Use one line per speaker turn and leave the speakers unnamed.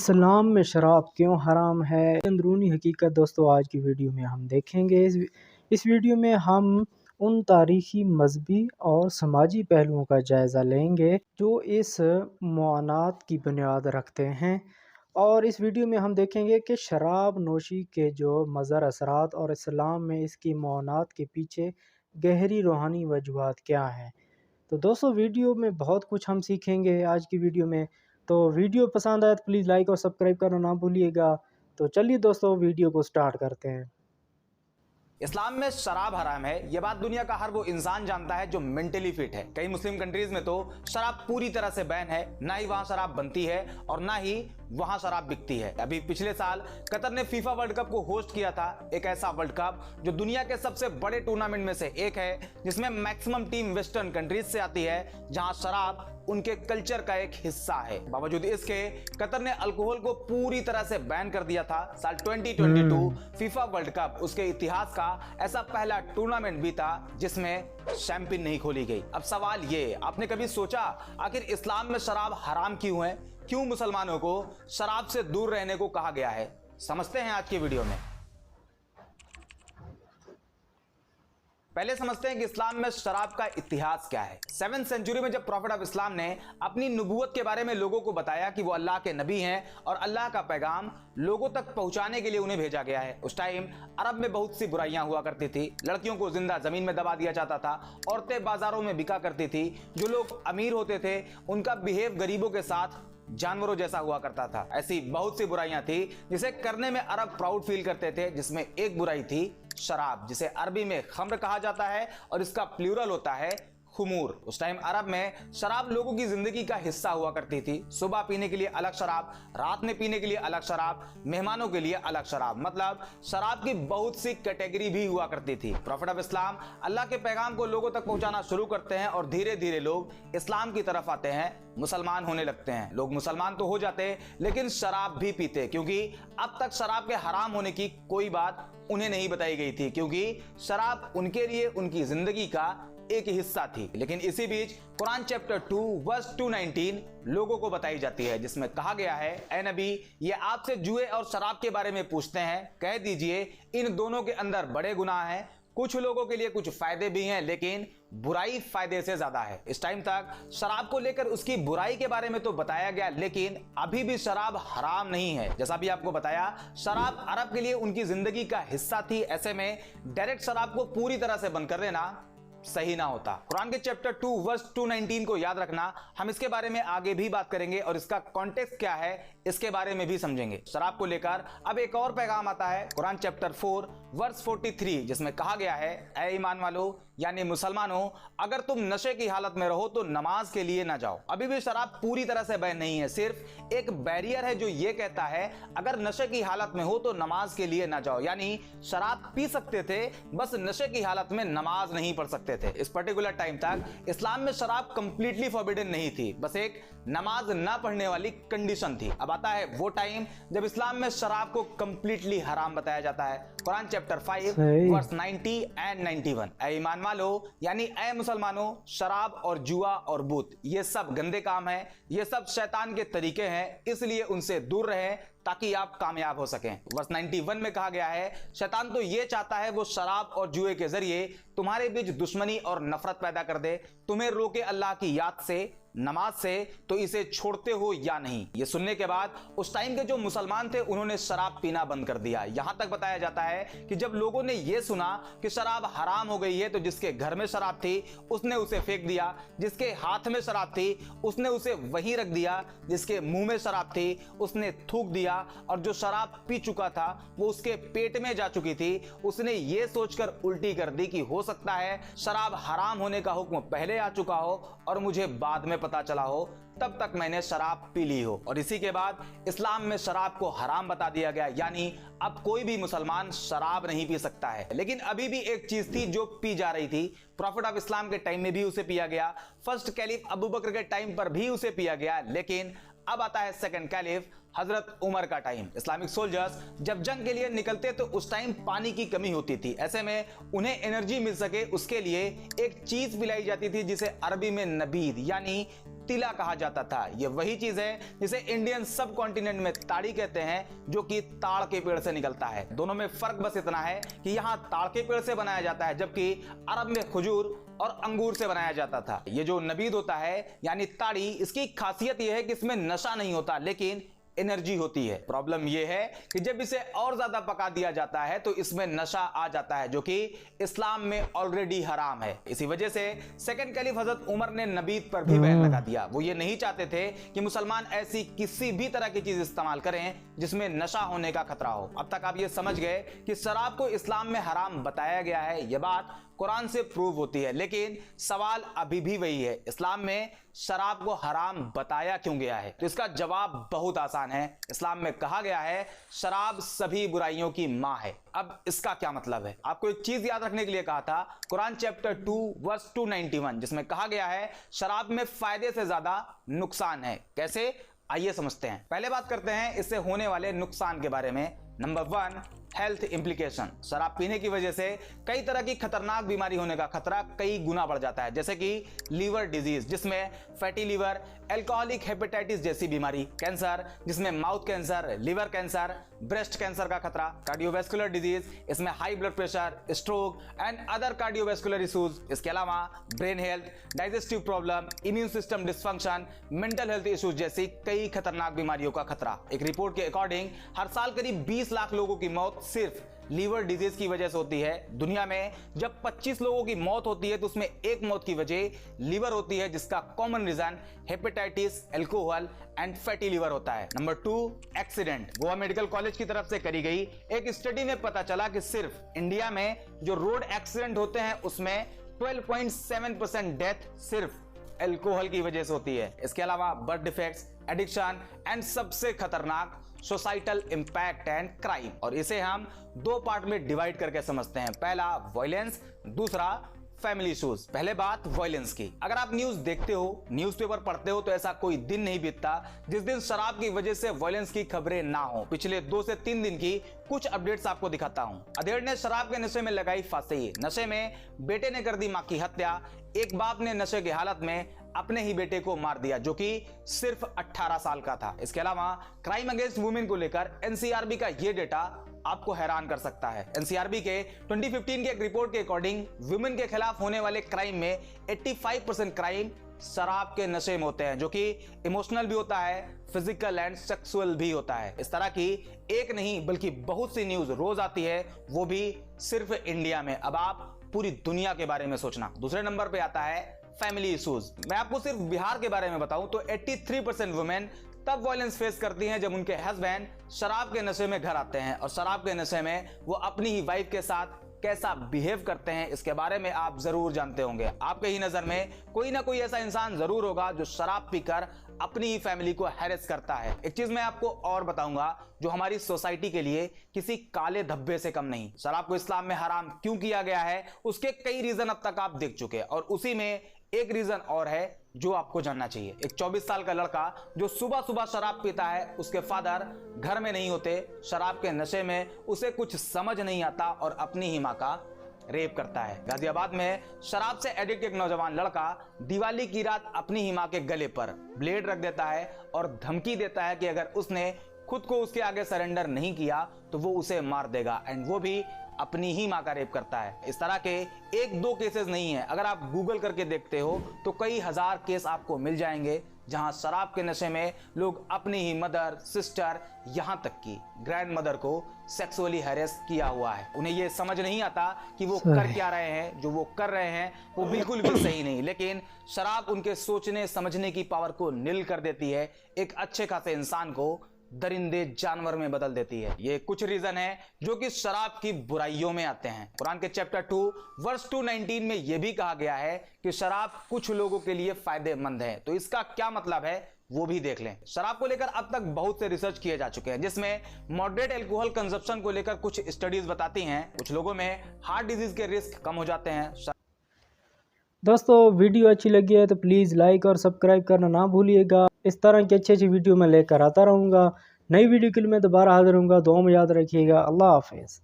इस्लाम में शराब क्यों हराम है? अंदरूनी हकीकत दोस्तों आज की वीडियो में हम देखेंगे। इस वीडियो में हम उन तारीखी, मजहबी और समाजी पहलुओं का जायज़ा लेंगे जो इस मुआनात की बुनियाद रखते हैं। और इस वीडियो में हम देखेंगे कि शराब नोशी के जो मज़र असरात और इस्लाम में इसकी मुआनात के पीछे गहरी रूहानी वजूहात क्या हैं। तो दोस्तों वीडियो में बहुत कुछ हम सीखेंगे आज की वीडियो में। तो वीडियो पसंद आए तो प्लीज़ लाइक और सब्सक्राइब करना ना भूलिएगा। तो चलिए दोस्तों वीडियो को स्टार्ट करते हैं।
इस्लाम में शराब हराम है, यह बात दुनिया का हर वो इंसान जानता है जो मेंटली फिट है। कई मुस्लिम कंट्रीज में तो शराब पूरी तरह से बैन है, ना ही वहां शराब बनती है और ना ही वहां शराब बिकती है। अभी पिछले साल कतर ने फीफा वर्ल्ड कप को होस्ट किया था, एक ऐसा वर्ल्ड कप जो दुनिया के सबसे बड़े टूर्नामेंट में से एक है, जिसमें मैक्सिमम टीम वेस्टर्न कंट्रीज से आती है, जहां शराब उनके कल्चर का एक हिस्सा है। बावजूद इसके कतर ने अल्कोहल को पूरी तरह से बैन कर दिया था। साल 2022 फीफा वर्ल्ड कप उसके इतिहास का ऐसा पहला टूर्नामेंट भी था जिसमें शैंपियन नहीं खोली गई। अब सवाल ये, आपने कभी सोचा आखिर इस्लाम में शराब हराम क्यों है? क्यों मुसलमानों को शराब से दूर रहने को कहा गया है? समझते हैं आज की वीडियो में। पहले समझते हैं कि इस्लाम में शराब का इतिहास क्या है। 7वीं सेंचुरी में जब प्रॉफिट ऑफ इस्लाम ने अपनी नबूवत के बारे में लोगों को बताया कि वो अल्लाह के नबी हैं और अल्लाह का पैगाम लोगों तक पहुंचाने के लिए उन्हें भेजा गया है। उस टाइम अरब में बहुत सी बुराइयां हुआ करती थी। लड़कियों को जिंदा जमीन में दबा दिया जाता था, औरतें बाजारों में बिका करती थी, जो लोग अमीर होते थे उनका बिहेव गरीबों के साथ जानवरों जैसा हुआ करता था। ऐसी बहुत सी बुराइयां थी जिसे करने में अरब प्राउड फील करते थे, जिसमें एक बुराई थी शराब, जिसे अरबी में खम्र कहा जाता है और इसका प्लूरल होता है खुमूर। उस टाइम अरब में शराब लोगों की जिंदगी का हिस्सा हुआ करती थी। सुबह पीने के लिए अलग शराब, रात में पीने के लिए अलग शराब, मेहमानों के लिए अलग शराब, मतलब शराब की बहुत सी कैटेगरी भी हुआ करती थी। प्रॉफिट ऑफ इस्लाम अल्लाह के पैगाम को लोगों तक पहुंचाना शुरू करते हैं और धीरे धीरे लोग इस्लाम की तरफ आते हैं, मुसलमान होने लगते हैं। लोग मुसलमान तो हो जाते लेकिन शराब भी पीते, क्योंकि अब तक शराब के हराम होने की कोई बात उन्हें नहीं बताई गई थी, क्योंकि शराब उनके लिए उनकी जिंदगी का एक हिस्सा थी। लेकिन इसी बीच कुरान चैप्टर 2 वर्स 219 लोगों को बताई जाती है, जिसमें कहा गया है, ऐ नबी, ये आपसे जुए और शराब के बारे में पूछते हैं, कह दीजिए इन दोनों के अंदर बड़े गुनाह हैं। कुछ लोगों के लिए कुछ फायदे भी हैं, लेकिन बुराई फायदे से ज्यादा है। इस टाइम तक शराब को लेकर उसकी बुराई के बारे में तो बताया गया, लेकिन अभी भी शराब हराम नहीं है। जैसा भी आपको बताया, शराब अरब के लिए उनकी जिंदगी का हिस्सा थी। ऐसे में डायरेक्ट शराब को पूरी तरह से बंद कर देना सही ना होता। कुरान के चैप्टर 2 वर्स 219 को याद रखना। हम इसके बारे में आगे भी बात करेंगे और इसका कॉन्टेक्स्ट क्या है इसके बारे में भी समझेंगे। शराब को लेकर अब एक और पैगाम आता है कुरान चैप्टर 4 वर्स 43, जिसमें कहा गया है, ऐ ईमान वालों यानी मुसलमानों, अगर तुम नशे की हालत में रहो तो नमाज के लिए ना जाओ। अभी भी शराब पूरी तरह से बैन नहीं है, सिर्फ एक बैरियर है जो ये कहता है अगर नशे की हालत में हो तो नमाज के लिए ना जाओ। यानी शराब पी सकते थे, बस नशे की हालत में नमाज नहीं पढ़ सकते थे। इस पर्टिकुलर टाइम तक इस्लाम में शराब कंप्लीटली फॉरबिडन नहीं थी, बस एक नमाज ना पढ़ने वाली कंडीशन थी। अब आता है वो टाइम जब इस्लाम में शराब को कंप्लीटली हराम बताया जाता है। कुरान चैप्टर 5 वर्स 90 एंड 91, ऐ ईमान वालों यानी ऐ मुसलमानों, शराब और जुआ और बूत ये सब गंदे काम हैं, ये सब शैतान के तरीके हैं, इसलिए उनसे दूर रहें ताकि आप कामयाब हो सकें। वर्स 91 में कहा गया है, शैतान तो ये चाहता है वो शराब और जुए के जरिए तुम्हारे बीच दुश्मनी और नफरत पैदा कर दे, तुम्हें रोके अल्लाह की याद से, नमाज से, तो इसे छोड़ते हो या नहीं। ये सुनने के बाद उस टाइम के जो मुसलमान थे उन्होंने शराब पीना बंद कर दिया। यहां तक बताया जाता है कि जब लोगों ने यह सुना कि शराब हराम हो गई है तो जिसके घर में शराब थी उसने उसे फेंक दिया, जिसके हाथ में शराब थी उसने उसे वहीं रख दिया, जिसके मुंह में शराब थी उसने थूक दिया, और जो शराब पी चुका था वो उसके पेट में जा चुकी थी, उसने ये सोचकर उल्टी कर दी कि हो सकता है शराब हराम होने का हुक्म पहले आ चुका हो और मुझे बाद में पता चला हो, तब तक मैंने शराब पी ली हो। और इसी के बाद इस्लाम में शराब को हराम बता दिया गया, यानी अब कोई भी मुसलमान शराब नहीं पी सकता है। लेकिन अभी भी एक चीज थी जो पी जा रही थी। प्रॉफिट ऑफ इस्लाम के टाइम में भी उसे पिया गया, फर्स्ट कैलिफ अबू बकर के टाइम पर भी उसे पिया गया, लेकिन अब आता है सेकंड कैलिफ हजरत उमर का टाइम। इस्लामिक सोल्जर्स जब जंग के लिए निकलते तो उस टाइम पानी की कमी होती थी। ऐसे में उन्हें एनर्जी मिल सके उसके लिए एक चीज पिलाई जाती थी जिसे अरबी में नबीद यानी तिला कहा जाता था। यह वही चीज है जिसे इंडियन सब कॉन्टिनेंट में ताड़ी कहते हैं, जो कि ताड़ के पेड़ से निकलता है। दोनों में फर्क बस इतना है कि यहाँ ताड़ के पेड़ से बनाया जाता है, जबकि अरब में खजूर और अंगूर से बनाया जाता था। ये जो नबीद होता है यानी ताड़ी, इसकी खासियत यह है कि इसमें नशा नहीं होता लेकिन एनर्जी होती है। प्रॉब्लम यह है कि जब इसे और ज्यादा पका दिया जाता है तो इसमें नशा आ जाता है, जो कि इस्लाम में ऑलरेडी हराम है। इसी वजह से सेकंड कैलिफ हजरत उमर ने नबीद पर भी बैन लगा दिया। वो ये नहीं चाहते थे कि मुसलमान ऐसी किसी भी तरह की चीज इस्तेमाल करें जिसमें नशा होने का खतरा हो। अब तक आप ये समझ गए कि शराब को इस्लाम में हराम बताया गया है। यह बात कुरान से प्रूव होती है, लेकिन सवाल अभी भी वही है, इस्लाम में शराब को हराम बताया क्यों गया है? तो इसका जवाब बहुत आसान है। इस्लाम में कहा गया है शराब सभी बुराइयों की मां है। अब इसका क्या मतलब है? आपको एक चीज याद रखने के लिए कहा था, कुरान चैप्टर 2 वर्स 291, जिसमें कहा गया है शराब में फायदे से ज्यादा नुकसान है। कैसे? आइए समझते हैं। पहले बात करते हैं इससे होने वाले नुकसान के बारे में। Number 1, health implication. शराब पीने की वजह से कई तरह की खतरनाक बीमारी होने का खतरा कई गुना बढ़ जाता है, जैसे कि लीवर डिजीज जिसमें फैटी लीवर, एल्कोहलिक हेपेटाइटिस जैसी बीमारी, कैंसर जिसमें mouth cancer, liver cancer, breast cancer का खतरा, कार्डियोवैस्कुलर डिजीज इसमें high blood pressure, stroke and other cardiovascular issues. इसके अलावा brain health, digestive problem, immune system dysfunction, mental health issues जैसी कई खतरनाक बीमारियों का खतरा। एक रिपोर्ट के अकॉर्डिंग हर साल करीब 20 लाख लोगों की मौत सिर्फ लीवर डिजीज की वजह से होती है। दुनिया में जब 25 लोगों की मौत होती है तो उसमें एक मौत की वजह लीवर होती है, जिसका common reason hepatitis, alcohol and fatty liver होता है। Number 2, accident. Goa medical college की तरफ से करी गई एक स्टडी में पता चला कि सिर्फ इंडिया में जो रोड एक्सीडेंट होते हैं उसमें 12.7% डेथ सिर्फ अल्कोहल की वजह से होती है। इसके अलावा बर्थ डिफेक्ट्स, एडिक्शन एंड सबसे खतरनाक सोसाइटल इंपैक्ट एंड क्राइम। और इसे हम 2 पार्ट में डिवाइड करके समझते हैं। पहला वायलेंस, दूसरा फैमिली इश्यूज। पहले बात वायलेंस की। अगर आप न्यूज देखते हो, न्यूज़पेपर पढ़ते हो, तो ऐसा कोई दिन नहीं बीतता जिस दिन शराब की वजह से वायलेंस की खबरें ना हो। पिछले 2 से 3 दिन की कुछ अपडेट्स आपको दिखाता हूं। अधेड़ ने शराब के नशे में लगाई फांसी। नशे में बेटे ने कर दी मां की हत्या। एक बाप ने नशे की हालत में अपने ही बेटे को मार दिया, जो कि सिर्फ 18 साल का था। इसके अलावा क्राइम अगेंस्ट वुमेन को लेकर एनसीआरबी का यह डेटा आपको हैरान कर सकता है। एनसीआरबी के 2015 के एक रिपोर्ट के अकॉर्डिंग वुमेन के खिलाफ होने वाले क्राइम में 85% क्राइम शराब के नशे में होते हैं, जो कि इमोशनल भी होता है, फिजिकल एंड सेक्सुअल भी होता है। इस तरह की एक नहीं बल्कि बहुत सी न्यूज रोज आती है, वो भी सिर्फ इंडिया में। अब आप पूरी दुनिया के बारे में सोचना। दूसरे नंबर पे आता है फैमिली इश्यूज। मैं आपको सिर्फ बिहार के बारे में बताऊं तो 83% वुमेन तब वायलेंस फेस करती हैं जब उनके हस्बैंड शराब के नशे में घर आते हैं, और शराब के नशे में वो अपनी ही वाइफ के साथ कैसा बिहेव करते हैं इसके बारे में आप जरूर जानते होंगे। आपके ही नजर में कोई ना कोई ऐसा इंसान जरूर होगा जो शराब पीकर अपनी ही फैमिली को हैरेस करता है। एक चीज मैं आपको और बताऊंगा जो हमारी सोसाइटी के लिए किसी काले धब्बे से कम नहीं। शराब को इस्लाम में हराम क्यों किया गया है उसके कई रीजन अब तक आप देख चुके हैं, और उसी में एक रीजन और है जो आपको जानना चाहिए। एक 24 साल का लड़का जो सुबह सुबह शराब पीता है, उसके फादर घर में नहीं होते, शराब के नशे में उसे कुछ समझ नहीं आता और अपनी ही मां का रेप करता है। गाजियाबाद में शराब से एडिक्ट एक नौजवान लड़का दिवाली की रात अपनी ही मां के गले पर ब्लेड रख देता है और धमकी देता है कि अगर उसने खुद को उसके आगे सरेंडर नहीं किया तो वो उसे मार देगा, एंड वो भी अपनी ही मां का रेप करता है। इस तरह के 1-2 केसेस नहीं है, अगर आप गूगल करके देखते हो तो कई हजार केस आपको मिल जाएंगे जहां शराब के नशे में लोग अपनी ही मदर, सिस्टर, यहां तक की ग्रैंड मदर को सेक्सुअली हैरेस किया हुआ है। उन्हें यह समझ नहीं आता कि वो कर क्या रहे हैं। जो वो कर रहे हैं वो बिल्कुल भी सही नहीं, लेकिन शराब उनके सोचने समझने की पावर को निल कर देती है, एक अच्छे खासे इंसान को दरिंदे जानवर में बदल देती है। ये कुछ रीजन है जो कि शराब की बुराइयों में आते हैं। कुरान के चैप्टर 2 वर्स 219 में यह भी कहा गया है कि शराब कुछ लोगों के लिए फायदेमंद है। तो इसका क्या मतलब है वो भी देख लें। शराब को लेकर अब तक बहुत से रिसर्च किए जा चुके हैं, जिसमें मॉडरेट अल्कोहल कंजप्शन को लेकर कुछ स्टडीज बताती हैं कुछ लोगों में हार्ट डिजीज के रिस्क कम हो जाते हैं।
दोस्तों वीडियो अच्छी लगी है तो प्लीज़ लाइक और सब्सक्राइब करना ना भूलिएगा। इस तरह की अच्छी अच्छी वीडियो मैं लेकर आता रहूँगा। नई वीडियो के लिए मैं दोबारा हाजिर हूँगा। दुआ में याद रखिएगा। अल्लाह हाफिज़।